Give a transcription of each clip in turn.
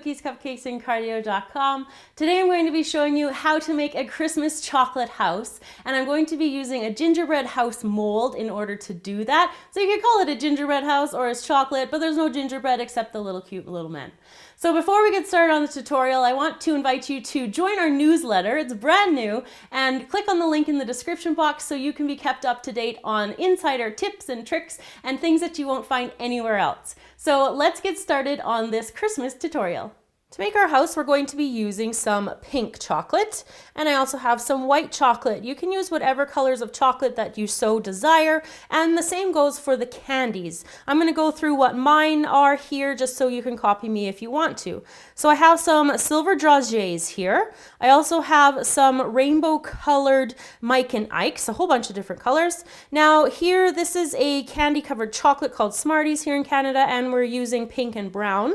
Cupcakes, and cardio.com. Today I'm going to be showing you how to make a Christmas chocolate house, and I'm going to be using a gingerbread house mold in order to do that. So you could call it a gingerbread house or it's chocolate, but there's no gingerbread except the little cute little men. So before we get started on the tutorial, I want to invite you to join our newsletter. It's brand new, and click on the link in the description box so you can be kept up to date on insider tips and tricks and things that you won't find anywhere else. So let's get started on this Christmas tutorial. To make our house, we're going to be using some pink chocolate, and I also have some white chocolate. You can use whatever colors of chocolate that you so desire, and the same goes for the candies. I'm going to go through what mine are here just so you can copy me if you want to. So I have some silver dragées here. I also have some rainbow colored Mike and Ike's, a whole bunch of different colors. Now here, this is a candy covered chocolate called Smarties here in Canada, and we're using pink and brown.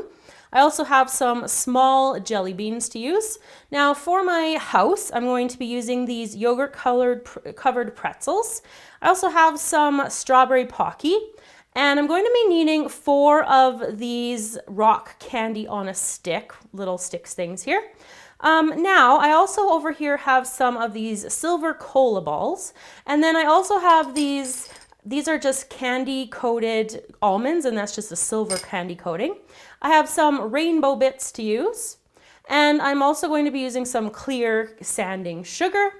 I also have some small jelly beans to use. Now for my house, I'm going to be using these yogurt covered pretzels. I also have some strawberry Pocky, and I'm going to be needing 4 of these rock candy on a stick, little sticks things here. Now I also over here have some of these silver cola balls, and then I also have these are just candy coated almonds, and that's just a silver candy coating. I have some rainbow bits to use, and I'm also going to be using some clear sanding sugar.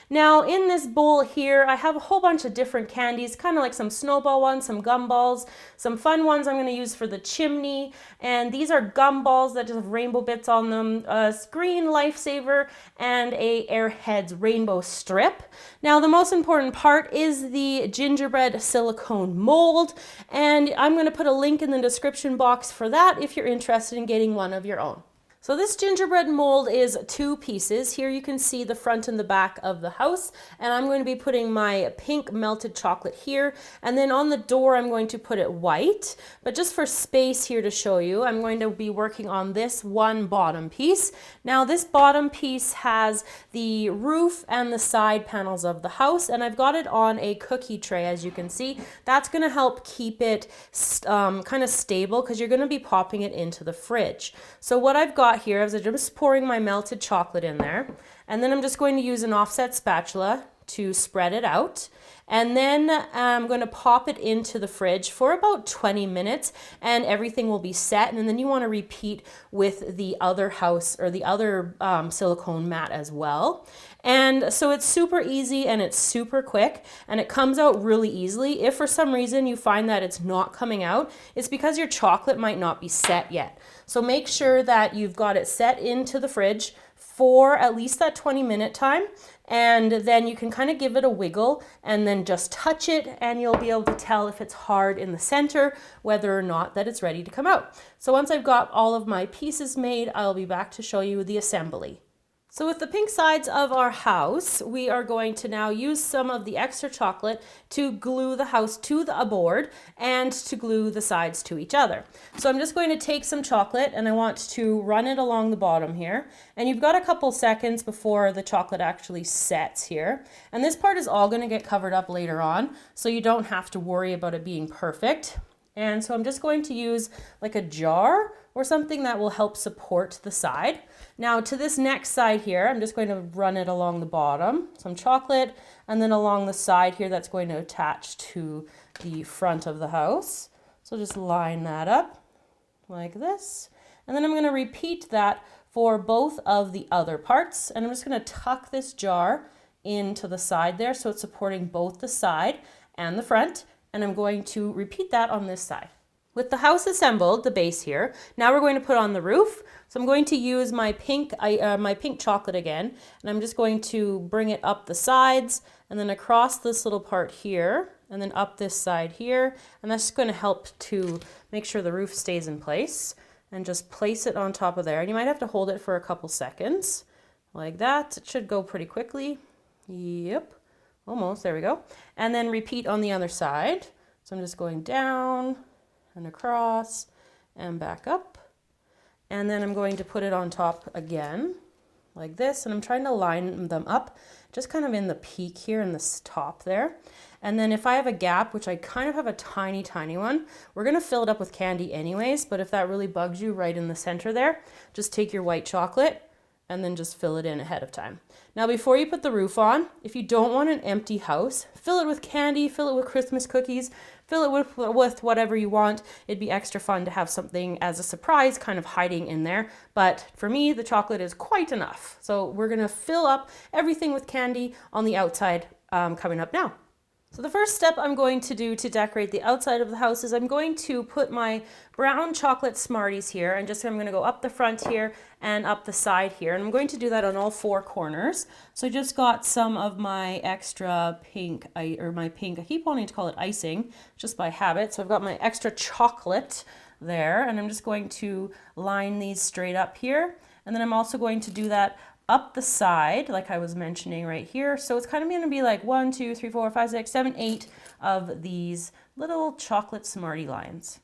Now in this bowl here, I have a whole bunch of different candies, kind of like some snowball ones, some gumballs, some fun ones I'm going to use for the chimney, and these are gumballs that just have rainbow bits on them, a green lifesaver, and a Airheads rainbow strip. Now the most important part is the gingerbread silicone mold, and I'm going to put a link in the description box for that if you're interested in getting one of your own. So this gingerbread mold is 2 pieces. Here you can see the front and the back of the house, and I'm going to be putting my pink melted chocolate here, and then on the door I'm going to put it white. But just for space here to show you, I'm going to be working on this one bottom piece. Now this bottom piece has the roof and the side panels of the house, and I've got it on a cookie tray, as you can see. That's going to help keep it kind of stable because you're going to be popping it into the fridge. So what I've got here is I'm just pouring my melted chocolate in there, and then I'm just going to use an offset spatula to spread it out, and then I'm going to pop it into the fridge for about 20 minutes, and everything will be set. And then you want to repeat with the other house or the other silicone mat as well. And so it's super easy and it's super quick, and it comes out really easily. If for some reason you find that it's not coming out, it's because your chocolate might not be set yet. So make sure that you've got it set into the fridge for at least that 20-minute time, and then you can kind of give it a wiggle and then just touch it, and you'll be able to tell if it's hard in the center, whether or not that it's ready to come out. So once I've got all of my pieces made, I'll be back to show you the assembly. So with the pink sides of our house, we are going to now use some of the extra chocolate to glue the house to the board and to glue the sides to each other. So I'm just going to take some chocolate, and I want to run it along the bottom here. And you've got a couple seconds before the chocolate actually sets here. And this part is all going to get covered up later on, so you don't have to worry about it being perfect. And so I'm just going to use like a jar or something that will help support the side. Now to this next side here, I'm just going to run it along the bottom, some chocolate, and then along the side here that's going to attach to the front of the house. So just line that up like this. And then I'm going to repeat that for both of the other parts. And I'm just going to tuck this jar into the side there so it's supporting both the side and the front. And I'm going to repeat that on this side. With the house assembled, the base here, now we're going to put on the roof. So I'm going to use my pink chocolate again, and I'm just going to bring it up the sides and then across this little part here, and then up this side here. And that's just going to help to make sure the roof stays in place, and just place it on top of there. And you might have to hold it for a couple seconds like that. It should go pretty quickly. Yep. Almost, there we go. And then repeat on the other side. So I'm just going down and across and back up. And then I'm going to put it on top again like this. And I'm trying to line them up just kind of in the peak here in this top there. And then if I have a gap, which I kind of have a tiny, tiny one, we're gonna fill it up with candy anyways, but if that really bugs you right in the center there, just take your white chocolate and then just fill it in ahead of time. Now before you put the roof on, if you don't want an empty house, fill it with candy, fill it with Christmas cookies, fill it with whatever you want. It'd be extra fun to have something as a surprise kind of hiding in there. But for me, the chocolate is quite enough. So we're gonna fill up everything with candy on the outside coming up now. So the first step I'm going to do to decorate the outside of the house is I'm going to put my brown chocolate Smarties here, and I'm going to go up the front here and up the side here, and I'm going to do that on all four corners. So I just got some of my extra pink, I keep wanting to call it icing just by habit. So I've got my extra chocolate there, and I'm just going to line these straight up here, and then I'm also going to do that up the side, like I was mentioning right here. So it's kind of going to be like 1, 2, 3, 4, 5, 6, 7, 8 of these little chocolate Smartie lines.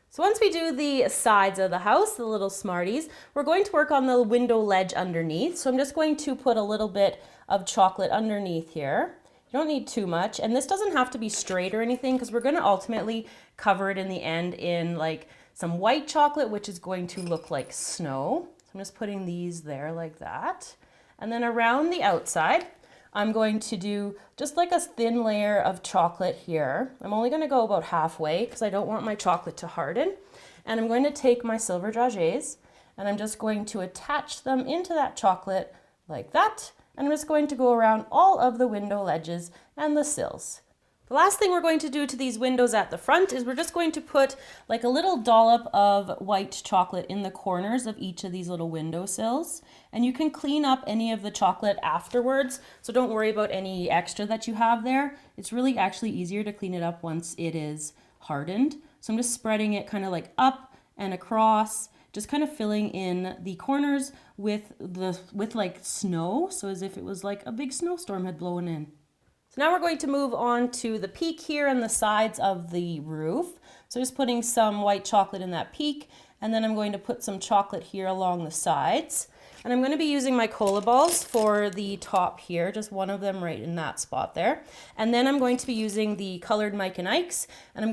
So once we do the sides of the house, the little Smarties, we're going to work on the window ledge underneath. So I'm just going to put a little bit of chocolate underneath here. You don't need too much, and this doesn't have to be straight or anything because we're going to ultimately cover it in the end in like some white chocolate, which is going to look like snow. I'm just putting these there like that. And then around the outside, I'm going to do just like a thin layer of chocolate here. I'm only going to go about halfway because I don't want my chocolate to harden. And I'm going to take my silver dragées and I'm just going to attach them into that chocolate like that. And I'm just going to go around all of the window ledges and the sills. The last thing we're going to do to these windows at the front is we're just going to put like a little dollop of white chocolate in the corners of each of these little window sills. And you can clean up any of the chocolate afterwards, so don't worry about any extra that you have there. It's really actually easier to clean it up once it is hardened. So I'm just spreading it kind of like up and across, just kind of filling in the corners with like snow, so as if it was like a big snowstorm had blown in. So now we're going to move on to the peak here and the sides of the roof. So just putting some white chocolate in that peak, and then I'm going to put some chocolate here along the sides. And I'm going to be using my cola balls for the top here, just one of them right in that spot there. And then I'm going to be using the colored Mike and Ike's, and I'm